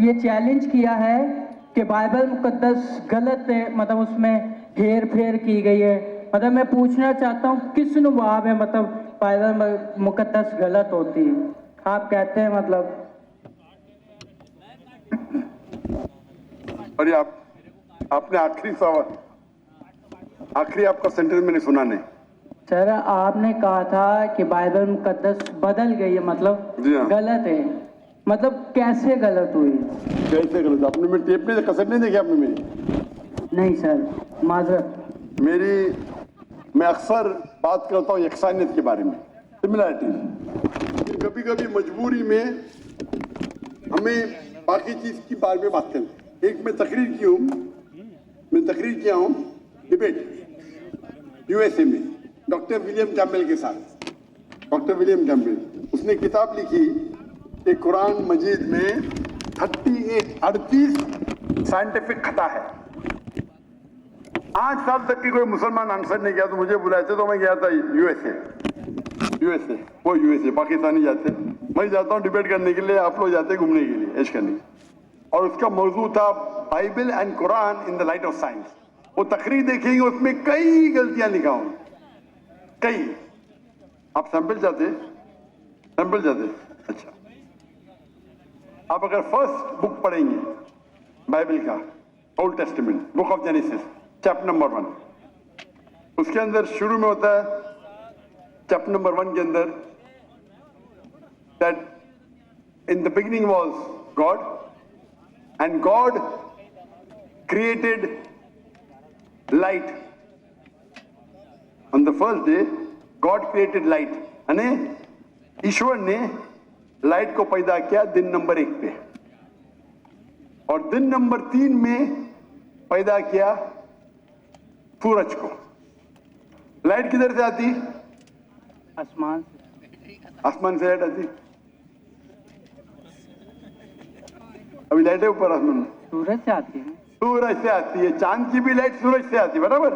ये चैलेंज किया है कि बाइबल मुकद्दस गलत है, मतलब उसमें हेर फेर की गई है। मतलब मैं पूछना चाहता हूँ किस नुवाब है, मतलब बाइबल मुकद्दस गलत होती है, आप कहते हैं मतलब। और ये आपने आखिरी सवाल, आखिरी आपका सेंटेंस मैंने सुना नहीं। सर आपने कहा था कि बाइबल मुकद्दस बदल गई है, मतलब जी हाँ। गलत है, मतलब कैसे गलत हुई? कैसे गलत? आपने मेरी टेप में कसर नहीं देखी आपने मेरी? नहीं सर, माजरत। मैं अक्सर बात करता हूँ यकसानियत के बारे में, सिमिलैरिटी। कभी कभी मजबूरी में हमें बाकी चीज की बारे में बात करनी। एक मैं तकरीर किया हूँ डिबेट यूएसए में डॉक्टर विलियम कैम्पबेल के साथ। डॉक्टर विलियम कैम्पबेल, उसने किताब लिखी कि कुरान मजीद में 38 साइंटिफिक खता है। 8 साल तक की कोई मुसलमान आंसर नहीं किया, तो मुझे बुलाए थे, तो मैं गया था यूएसए पाकिस्तानी जाते, मैं जाता हूँ डिबेट करने के लिए, आप लोग जाते घूमने के लिए, ऐश करने। और उसका मौजू था Bible and Quran in the light of science. वो तकरीर देखेंगे, उसमें कई गलतियां लिखा हूं, कई। आप सैंपल चाहते? अच्छा, आप अगर फर्स्ट बुक पढ़ेंगे बाइबल का, old testament, book of genesis, chapter number 1, उसके अंदर शुरू में होता है, चैप्टर नंबर 1 के अंदर, that in the beginning was God and God created light. On the first day God created light, यानी ईश्वर ने लाइट को पैदा किया दिन नंबर 1 पे, और दिन नंबर 3 में पैदा किया सूरज को। लाइट किधर से आती? आसमान से लाइट आती। अभी लाइट है ऊपर आसमान में, सूरज से आती है। सूरज से आती है, चांद की भी लाइट सूरज से आती है, बराबर।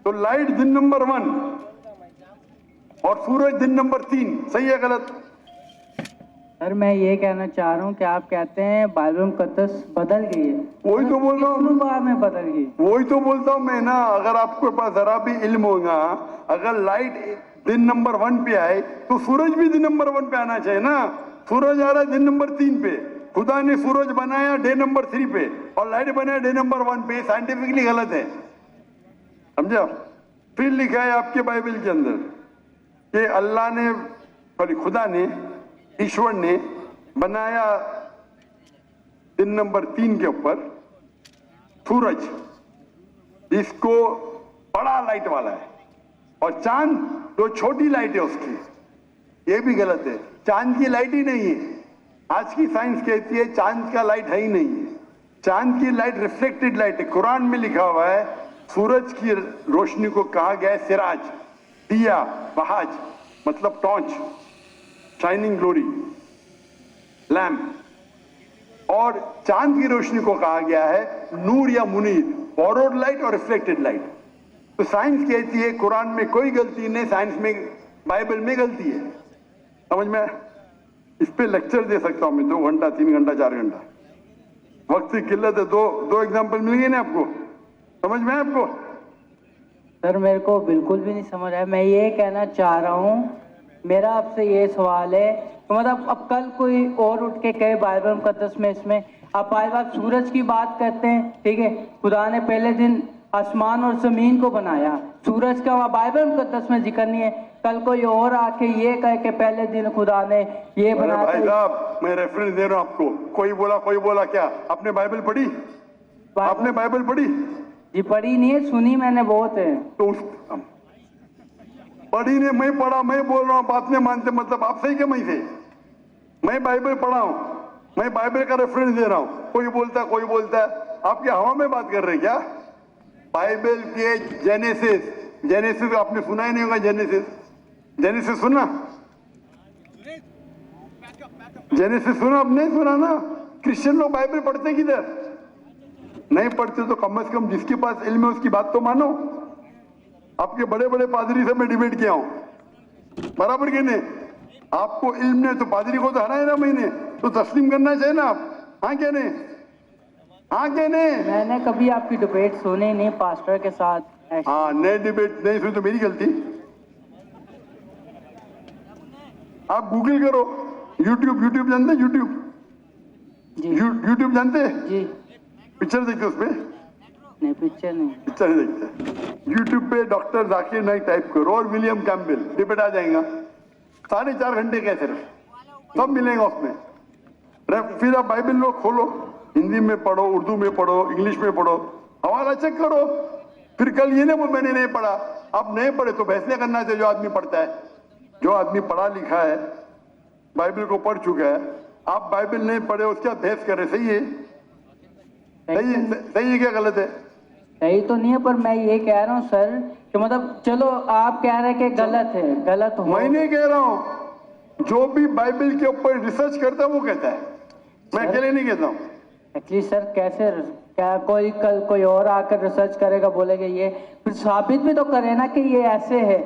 तो लाइट दिन नंबर 1 और सूरज दिन नंबर 3, सही है गलत? सर मैं ये कहना चाह रहा हूँ कि आप कहते हैं बाइबल मुकद्दस बदल गई है। वही तो बोल रहा हूँ में बदल गई, वही तो बोलता हूँ मैं ना। अगर आपके पास जरा भी इल्म होगा, अगर लाइट दिन नंबर 1 पे आए तो सूरज भी दिन नंबर 1 पे आना चाहिए ना। सूरज आ रहा है दिन नंबर 3 पे, खुदा ने सूरज बनाया डे नंबर 3 पे और लाइट बनाया डे नंबर 1 पे, साइंटिफिकली गलत है, समझा? फिर लिखा है आपके बाइबल के अंदर कि अल्लाह ने, सॉरी खुदा ने, ईश्वर ने बनाया दिन नंबर 3 के ऊपर सूरज, इसको बड़ा लाइट वाला है, और चांद जो छोटी लाइट है उसकी, ये भी गलत है। चांद की लाइट ही नहीं है। आज की साइंस कहती है चांद का लाइट है ही नहीं है। चांद की लाइट रिफ्लेक्टेड लाइट है। कुरान में लिखा हुआ है सूरज की रोशनी को कहा गया है सिराज, दिया, बहाज, मतलब टॉर्च, शाइनिंग ग्लोरी, लैम्प। और चांद की रोशनी को कहा गया है नूर या मुनीर, बोरोड लाइट और रिफ्लेक्टेड लाइट। तो साइंस कहती है कुरान में कोई गलती नहीं, साइंस में, बाइबल में गलती है। समझ में? इस पे लेक्चर दे सकता हूं मैं 2 घंटा, 3 घंटा, 4 घंटा। वक्त की किल्लत है। दो एग्जाम्पल मिल गए ना आपको? समझ में आपको? सर मेरे को बिल्कुल भी नहीं समझ आया। मैं ये कहना चाह रहा हूँ, मेरा आपसे ये सवाल है, तो मतलब अब कल कोई और उठ के कहे बाइबल मुकद्दस में, इसमें आप बार सूरज की बात करते हैं, ठीक है, खुदा ने पहले दिन आसमान और जमीन को बनाया, सूरज का वहाँ बाइबल मुकद्दस में जिक्र नहीं है। कल कोई और आके ये कहे कि पहले दिन खुदा ने ये बनाया। भाई साहब मैं रेफरेंस दे रहा हूँ आपको। कोई बोला क्या? आपने बाइबल पढ़ी? आपने बाइबल पढ़ी? जी पढ़ी नहीं है, सुनी मैंने बहुत है। तो पढ़ी नहीं, मैं पढ़ा, मैं बोल रहा हूँ, बात नहीं मानते, मतलब आप सही क्या मैं से? मैं बाइबल पढ़ा हूँ, मैं बाइबल का रेफरेंस दे रहा हूँ। कोई बोलता है, आप क्या हवा में बात कर रहे हैं क्या? बाइबल के जेनेसिस आपने सुना ही नहीं होगा। जेनेसिस सुना? जेनेसिस सुना? अब नहीं सुना ना। क्रिश्चियन लोग बाइबल पढ़ते किधर? नहीं पढ़ते तो कम से कम जिसके पास इल्म है उसकी बात तो मानो। आपके बड़े बड़े पादरी से मैं डिबेट किया हूं, बराबर के नहीं? आपको इल्म नहीं तो पादरी को तो हराए ना मैंने, तो तस्लीम करना चाहिए ना आप। हाँ क्या नहीं, हाँ क्या नहीं? मैंने कभी आपकी डिबेट सुनी नहीं पास्टर के साथ ऐसे। हाँ, नए डिबेट नहीं सुनी तो मेरी गलती। आप गूगल करो, यूट्यूब जानते? यूट्यूब जी यूट्यूब जानते? जी। पिक्चर देखते उस पे? नहीं, पिक्चर नहीं। पिक्चर नहीं देखते। यूट्यूब पे डॉक्टर जाकिर नाइक टाइप करो और विलियम कैम्पबेल, डिबेट आ जाएगा। 4.5 घंटे का सिर्फ, सब मिलेगा उसमें। फिर आप बाइबल लो, खोलो, हिंदी में पढ़ो, उर्दू में पढ़ो, इंग्लिश में पढ़ो, हवाला चेक करो। फिर कल ये ना वो मैंने नहीं पढ़ा, आप नहीं पढ़े तो बहस नहीं करना चाहिए। जो आदमी पढ़ता है, जो आदमी पढ़ा लिखा है, बाइबल को पढ़ चुका है, आप बाइबल नहीं पढ़े उसके साथ बहस कर रहे, सही है? सही है क्या गलत है? सही तो नहीं है, पर मैं ये कह रहा हूँ सर कि मतलब चलो आप कह रहे हैं कि गलत है, गलत हो। मैं नहीं कह रहा हूँ, जो भी बाइबल के ऊपर रिसर्च करता है वो कहता है, मैं अकेले नहीं कहता हूँ। एक्चुअली सर कैसे, क्या कोई कल कोई और आकर रिसर्च करेगा, बोलेगा ये, फिर साबित भी तो करे ना कि ये ऐसे है।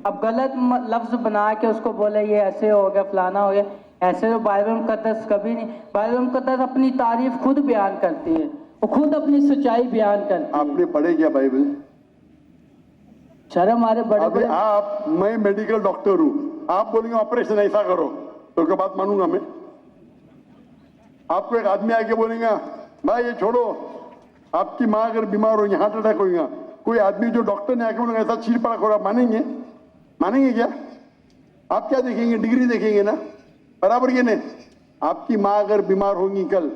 अब गलत लफ्ज बना के उसको बोले ये ऐसे हो गया, फलाना हो गया, ऐसे तो बाइबल मुकद्दस कभी नहीं। बाइबल मुकद्दस अपनी तारीफ खुद बयान करती है, वो खुद अपनी सच्चाई बयान करती है। आपने पढ़े क्या बाइबल? सर हमारे बड़े अभी बड़े आप, मैं मेडिकल डॉक्टर हूँ, आप बोलेंगे ऑपरेशन ऐसा करो तो क्या बात मानूंगा मैं? आपको एक आदमी आके बोलेगा भाई ये छोड़ो, आपकी माँ अगर बीमार होगी, हार्ट अटैक होगा, कोई आदमी जो डॉक्टर ने आके बोलेगा ऐसा चीर पड़ा खोरा, मानेंगे? मानेंगे क्या? आप क्या देखेंगे? डिग्री देखेंगे ना, बराबर ये नहीं। आपकी माँ अगर बीमार होगी, कल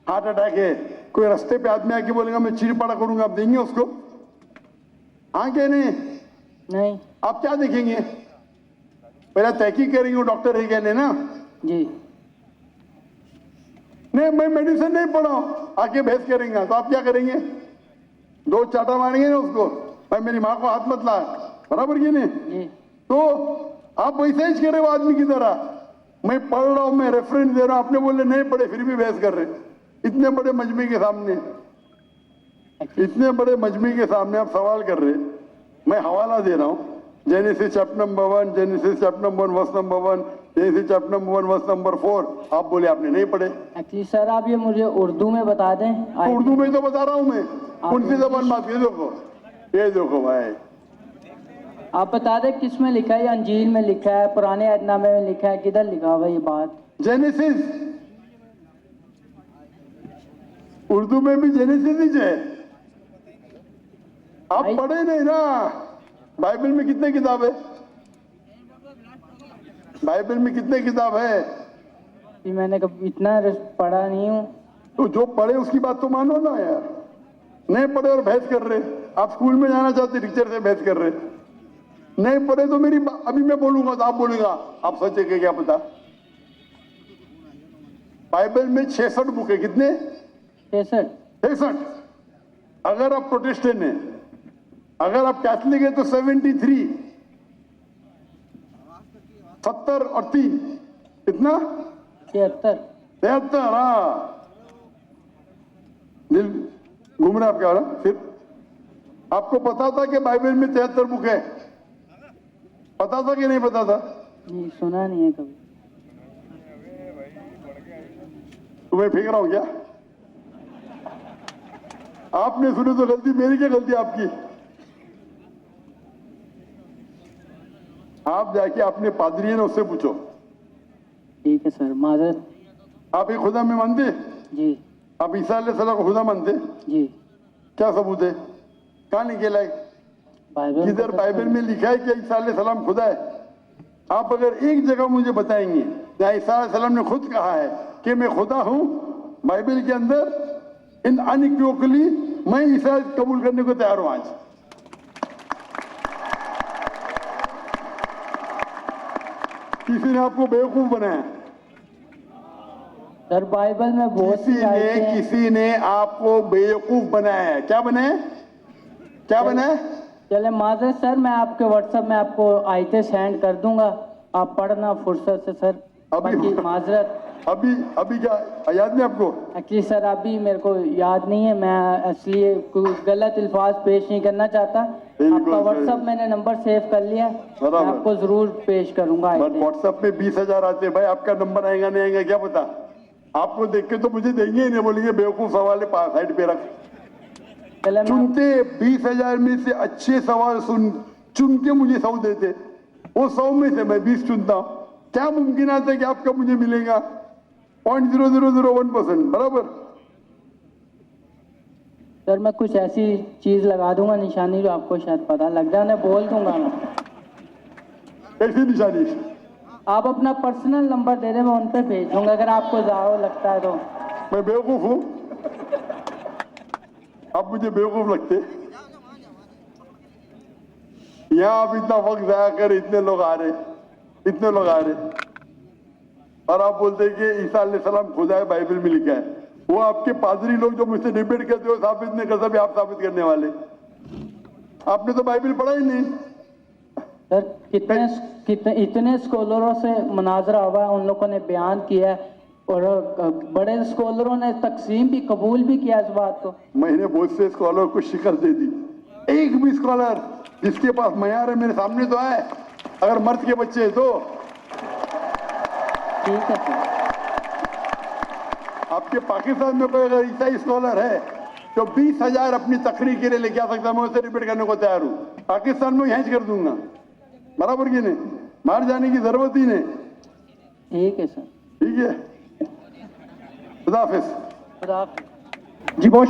हार्ट अटैक है, कोई रास्ते पे आदमी आके बोलेगा मैं चीर पड़ा करूंगा, आप देंगे उसको? हाँ क्या नहीं? नहीं आप क्या देखेंगे? पहले तहकीक करेंगे वो डॉक्टर है क्या नहीं ना? जी। नहीं, मैं मेडिसिन नहीं पढ़ा हूं, आके बहस करेंगे तो आप क्या करेंगे? 2 चाटा मारेंगे ना उसको, भाई मेरी माँ को हाथ मत ला, बराबर ये नहीं? जी तो आप वैसे ही करे वो आदमी की तरह, मैं पढ़ रहा हूं, मैं रेफरेंस दे रहा हूं, आपने बोले नहीं पढ़े फिर भी बहस कर रहे। इतने बड़े मजमे के सामने, इतने बड़े मजमे के सामने आप सवाल कर रहे, मैं हवाला दे रहा हूं। Genesis chapter number 1, Genesis chapter number 1 verse number 1, Genesis chapter number 1 verse number 4, आप बोले आपने नहीं पढ़े। एक्चुअली सर आप ये मुझे उर्दू में बता दें। तो उर्दू में तो बता रहा हूं मैं, कौन सी जबान बात? ये देखो भाई, आप बता दें किस में लिखा है, या अंजील में लिखा है, पुराने अहदनामे में लिखा है, किधर लिखा हुआ है ये बात? जेनेसिस, उर्दू में भी जेनेसिस ही है। आप भाई- पढ़े नहीं ना। बाइबल में कितने किताब है? बाइबल में कितने किताब है? कि मैंने कभी इतना पढ़ा नहीं हूँ। तो जो पढ़े उसकी बात तो मानो ना यार। नहीं पढ़े और बहस कर रहे, आप स्कूल में जाना चाहते टीचर से बहस कर रहे, नहीं पढ़े तो मेरी अभी मैं बोलूंगा तो आप बोलेगा आप सच है कि क्या पता। बाइबल में 66 बुक है, कितने? 63। अगर आप प्रोटेस्टेंट हैं, अगर आप कैथलिक है तो 73, 70 और 3 कितना? 73। हाँ, दिल घूम रहा आपका। फिर आपको पता था कि बाइबल में 73 बुक है? पता था कि नहीं पता था? नहीं, सुना नहीं है कभी। तुम्हें फेंक रहा हूं क्या? आपने सुनी तो गलती मेरी, क्या गलती आपकी? आप जाके अपने पादरी है ना उससे पूछो। ठीक है सर, माजरत। आप एक खुदा में मानते? जी आप ईसा अलैहिस्सलाम को खुदा मानते? जी। क्या सबूत है? कहाँ निकला है? बाइबल किधर बाइबल में लिखा है कि ईसा अलैहिस्सलाम खुदा है? आप अगर एक जगह मुझे बताएंगे जहाँ ईसा अलैहिस्सलाम ने खुद कहा है कि मैं खुदा हूं, बाइबल के अंदर इन अनइक्विवोकली मैं ईसा कबूल करने को तैयार हूं आज। किसी ने आपको बेवकूफ बनाया? सर बाइबल में बहुत सी आयतें हैं। किसी ने आपको बेवकूफ बनाया है। क्या बनाया? क्या बनाया? चले माजरत सर, मैं आपके व्हाट्सएप में आपको आयतें सेंड कर दूंगा, आप पढ़ना फुर्सत से सर। अभी बाकी माजरत अभी क्या याद नहीं आपको? एक्चुअली सर अभी मेरे को याद नहीं है, मैं इसलिए कोई गलत अल्फाज पेश नहीं करना चाहता। आपका व्हाट्सएप मैंने नंबर सेव कर लिया, मैं आपको जरूर पेश करूंगा। व्हाट्सएप में 20,000 आते हैं भाई, आपका नंबर आएगा नहीं आएगा क्या पता? आपको देख के तो मुझे देंगे ही नहीं, बोलेंगे बेवकूफ सवाल है, साइड पे रख। चले मैं चुनते 20,000 में से अच्छे सवाल चुन के मुझे 100 देते, वो 100 में से मैं 20 चुनता हूं। क्या मुमकिन आता है कि आपका मुझे मिलेगा 0.0001%, बराबर। सर मैं कुछ ऐसी चीज लगा दूंगा निशानी जो आपको शायद पता लग जाए, मैं बोल दूंगा मैं। कैसी निशानी? आप अपना पर्सनल नंबर दे दें, मैं उन पे भेज दूंगा अगर आपको ज़्यादा लगता है तो। मैं बेवकूफ हूं? आप मुझे बेवकूफ लगते? यहाँ आप इतना वक्त जाया कर, इतने लोग आ रहे, और आप बोलते कि ईसा अलैहिस्सलाम खुदा है, बाइबल में लिखा है। वो आपके पादरी लोग जो मुझसे डिबेट करते हो, साबित नहीं कर सकते, आप साबित करने वाले। आपने तो बाइबल पढ़ा ही नहीं। सर इतने स्कॉलरों से मुनाजरा हुआ है, उन लोगों ने बयान किया है, और बड़े स्कॉलरों ने तकसीम भी कबूल भी किया इस बात को। मैंने बहुत से स्कॉलर को शिकस्त दे दी, एक भी स्कॉलर जिसके पास मयार है मेरे सामने तो आए, अगर मर्द के बच्चे हैं तो। ठीक है सर। आपके पाकिस्तान में कोई अगर ईसाई स्कॉलर है तो 20,000 अपनी तकरीर के लिए लेके आ सकता, मैं उससे डिबेट करने को तैयार हूं। पाकिस्तान में यहीं कर दूंगा, बराबर की नहीं, बाहर जाने की जरूरत ही नहीं। ठीक है सर। ठीक है, खुदा हाफिज। खुदा हाफिज। जी बहुत